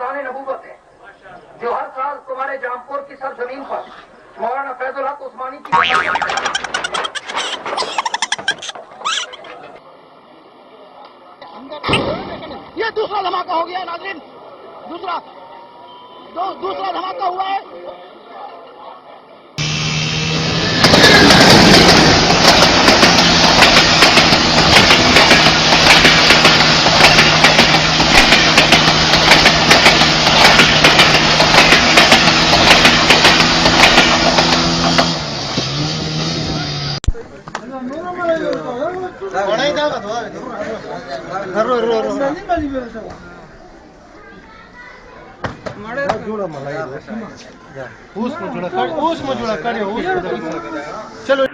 फरमान नबूवत है जो हर साल तुम्हारे जामपुर की सरजमीन पर मौलाना फैजुल हक उस्मानी की ये दूसरा धमाका हो गया नाज़रीन, दूसरा धमाका हुआ है। चलो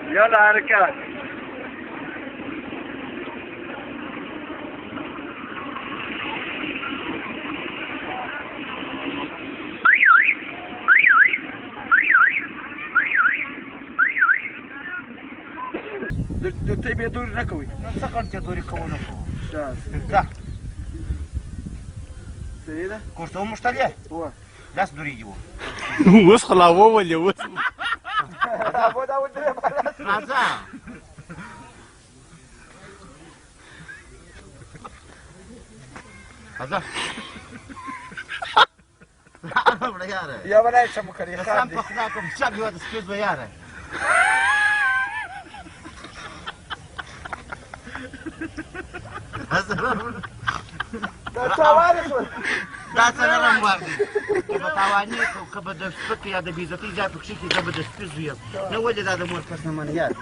يلا حركات تبي دوري ركوي سقط دوري كونه شاذ لا سيده كورتو مشتريه هو لاس دوري يجيبو وسخ لا ولا وسخ ابو داود رازا هذا يا بنات شمو كريه سام بخداكم شاب هذا سكيز وياره دا څوارث دا څنګه واردی کله تاوانی کله د سپک یا د بیزتی ځای پکې کې زبر د سپیز وي نو ولې دا د مور کس نه منه یار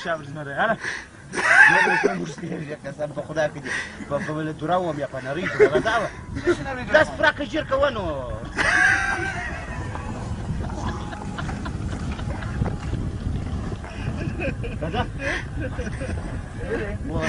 شابر زمره هلا نو مشکل قسم په خدا کې په بل تراوم یا په نری په غزاوه دا سپراک جیر کوونو كذا واو